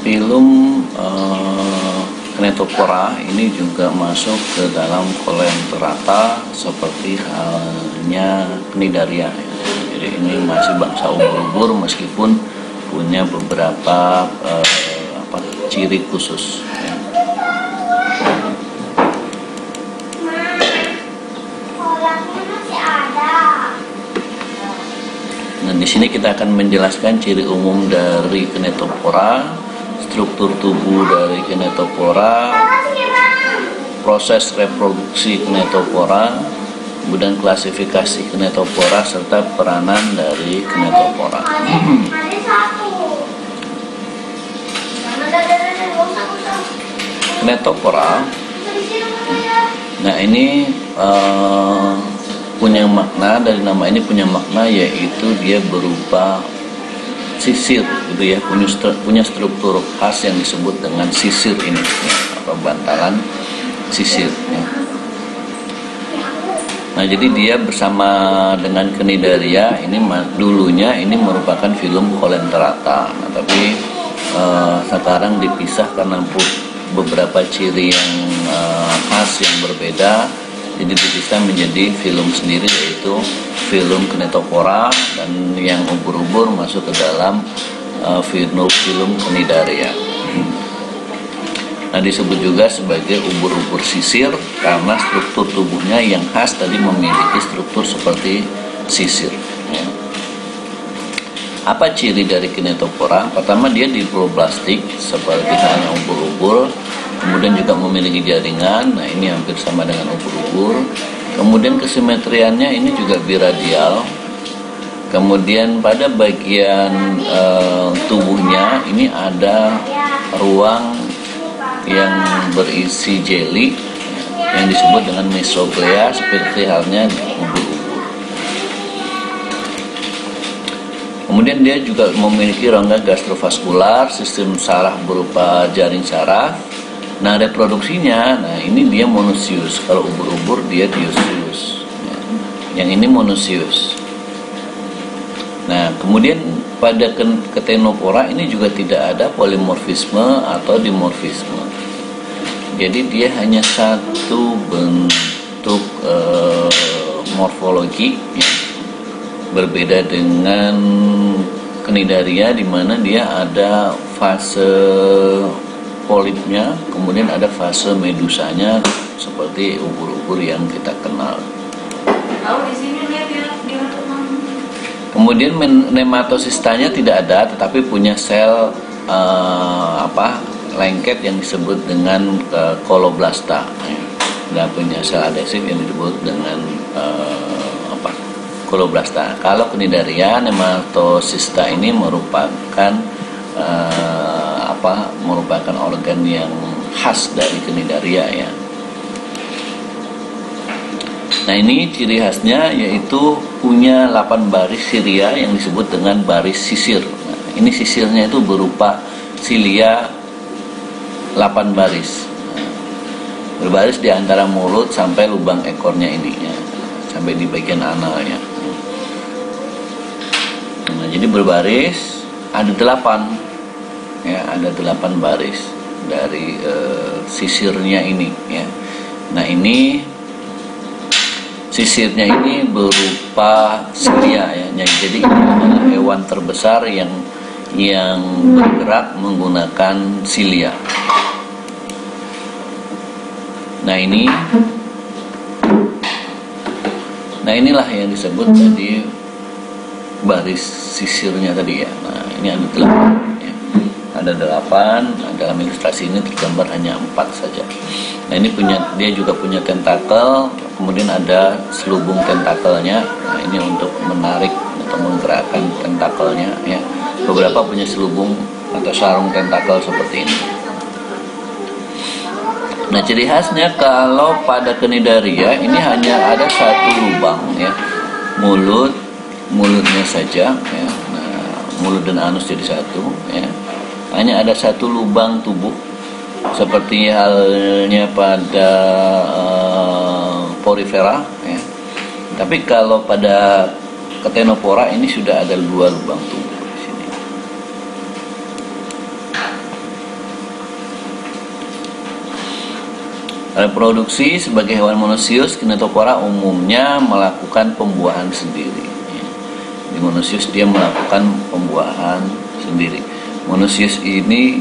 Filum Ctenophora ini juga masuk ke dalam Coleoptera seperti halnya Cnidaria. Jadi ini masih bangsa ubur-ubur meskipun punya beberapa ciri khusus. Nah, di sini kita akan menjelaskan ciri umum dari Ctenophora, struktur tubuh dari Ctenophora, proses reproduksi Ctenophora, kemudian klasifikasi Ctenophora serta peranan dari Ctenophora. Ctenophora, nah ini punya makna, dari nama ini punya makna, yaitu dia berupa sisir gitu ya, punya struktur khas yang disebut dengan sisir ini ya, atau bantalan sisir ya. Nah, jadi dia bersama dengan Cnidaria ini dulunya ini merupakan filum Coleoptera. Nah, tapi sekarang dipisah karena beberapa ciri yang khas yang berbeda, jadi dipisah menjadi filum sendiri, yaitu filum Ctenophora, dan yang ubur-ubur masuk ke dalam filum Cnidaria. Nah, disebut juga sebagai ubur-ubur sisir karena struktur tubuhnya yang khas tadi memiliki struktur seperti sisir ya. Apa ciri dari Ctenophora? Pertama, dia diploblastik seperti halnya ubur-ubur, kemudian juga memiliki jaringan. Nah, ini hampir sama dengan ubur-ubur. Kemudian kesimetriannya ini juga biradial. Kemudian pada bagian tubuhnya ini ada ruang yang berisi jeli yang disebut dengan mesoglea seperti halnya ubur-ubur. Kemudian dia juga memiliki rongga gastrovaskular, sistem saraf berupa jaring saraf. Nah, reproduksinya, nah ini dia monoecious. Kalau ubur-ubur dia dioecious. Yang ini monoecious. Nah, kemudian pada Ctenophora ini juga tidak ada polimorfisme atau dimorfisme. Jadi dia hanya satu bentuk morfologi ya. Berbeda dengan Cnidaria di mana dia ada fase polipnya, kemudian ada fase medusanya seperti ubur-ubur yang kita kenal. Kemudian nematosistanya tidak ada, tetapi punya sel lengket yang disebut dengan koloblasta. Dan punya sel adhesif yang disebut dengan koloblasta. Kalau Cnidaria, nematosista ini merupakan merupakan organ yang khas dari Cnidaria ya. Nah, ini ciri khasnya yaitu punya 8 baris silia yang disebut dengan baris sisir. Nah, ini sisirnya itu berupa silia 8 baris. Nah, berbaris di antara mulut sampai lubang ekornya ini ya, sampai di bagian analnya. Nah, jadi berbaris ada 8 ya, ada 8 baris dari sisirnya ini ya. Nah, ini sisirnya ini berupa silia ya. Jadi ini adalah hewan terbesar yang bergerak menggunakan silia. Nah, inilah yang disebut tadi baris sisirnya tadi ya. Nah, ini ada 8 ya. Ada 8, dalam ilustrasi ini tergambar hanya 4 saja. Nah, ini dia juga punya tentakel, kemudian ada selubung tentakelnya. Nah, ini untuk menarik atau menggerakkan tentakelnya ya. Beberapa punya selubung atau sarung tentakel seperti ini. Nah, ciri khasnya kalau pada Cnidaria ini hanya ada satu lubang ya, mulutnya saja ya. Nah, mulut dan anus jadi satu ya. Hanya ada satu lubang tubuh seperti halnya pada Porifera ya. Tapi kalau pada Ctenophora ini sudah ada 2 lubang tubuh di sini. Reproduksi sebagai hewan monozius, Kinetophora umumnya melakukan pembuahan sendiri. Di monozius dia melakukan pembuahan sendiri. Monozius ini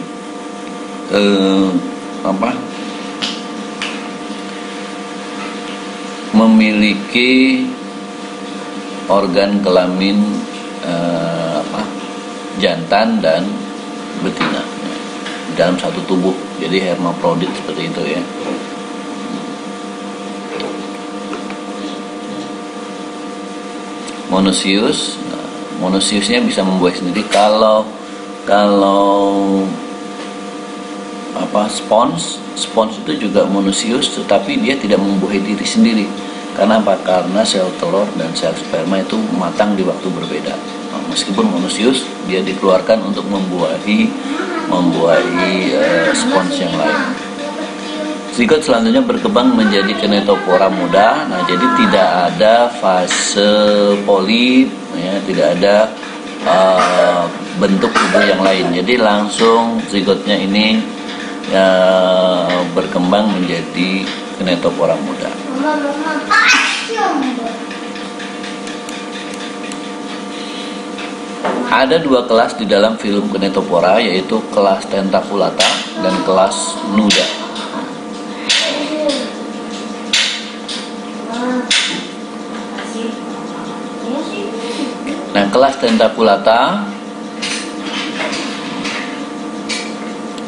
memiliki organ kelamin jantan dan betina dalam satu tubuh, jadi hermaprodit seperti itu ya. Monoziusnya bisa membuahi sendiri. Kalau spons itu juga monozius, tetapi dia tidak membuahi diri sendiri. Karena apa? Karena sel telur dan sel sperma itu matang di waktu berbeda. Meskipun monozius, dia dikeluarkan untuk membuahi spons yang lain. Zigot selanjutnya berkembang menjadi Kinetophora muda. Nah, jadi tidak ada fase polip, ya, tidak ada bentuk tubuh yang lain. Jadi langsung zigotnya ini ya, berkembang menjadi Kinetophora muda. Ada dua kelas di dalam filum Kinetophora, yaitu kelas Tentaculata dan kelas Nuda. Nah, kelas Tentaculata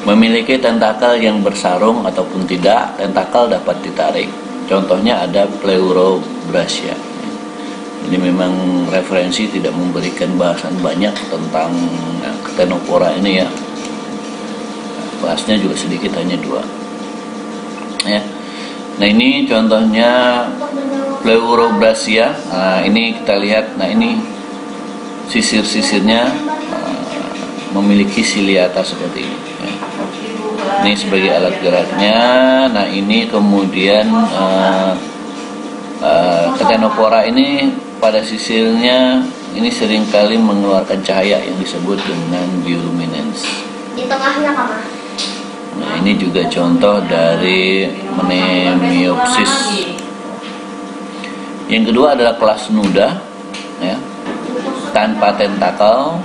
memiliki tentakel yang bersarung ataupun tidak. Tentakel dapat ditarik. Contohnya ada Pleurobrasia. Ini memang referensi tidak memberikan bahasan banyak tentang Ctenophora ini ya. Kelasnya juga sedikit, hanya dua. Ya. Nah, ini contohnya Pleurobrasia. Nah, ini kita lihat. Nah, ini sisir-sisirnya memiliki siliata seperti ini. Ini sebagai alat geraknya. Nah, ini kemudian Ctenophora ini pada sisirnya ini seringkali mengeluarkan cahaya yang disebut dengan bioluminescence. Di tengahnya apa? Nah, ini juga contoh dari Mnemoniopsis. Yang kedua adalah kelas Nuda, ya, tanpa tentakel,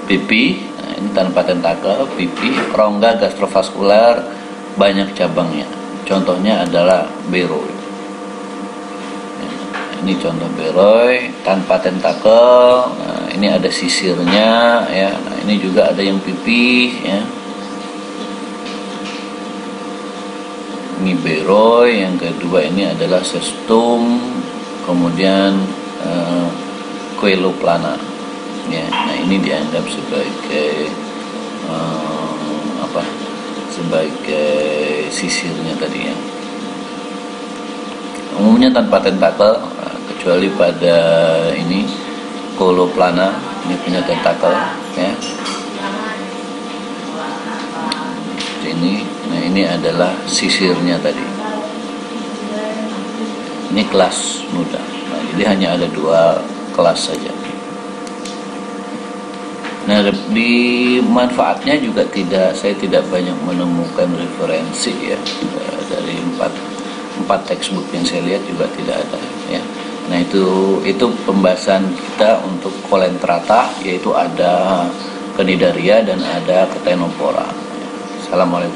pipi. Nah, ini tanpa tentakel, pipi, rongga gastrovaskular, banyak cabangnya. Contohnya adalah Beroe. Ini contoh Beroe tanpa tentakel. Nah, ini ada sisirnya ya. Nah, ini juga ada yang pipi ya. Ini Beroe. Yang kedua ini adalah Cestum, kemudian Coeloplana ya. Nah, ini dianggap sebagai sebagai sisirnya tadi ya. Umumnya tanpa tentakel, kecuali pada ini Coeloplana, ini punya tentakel ya. Nah, ini adalah sisirnya tadi. Ini kelas Nuda. Nah, jadi hanya ada dua kelas saja. Nah, di manfaatnya juga saya tidak banyak menemukan referensi ya, dari empat textbook yang saya lihat juga tidak ada ya. Nah, itu pembahasan kita untuk Coelenterata, yaitu ada Cnidaria dan ada Ctenophora. Assalamualaikum.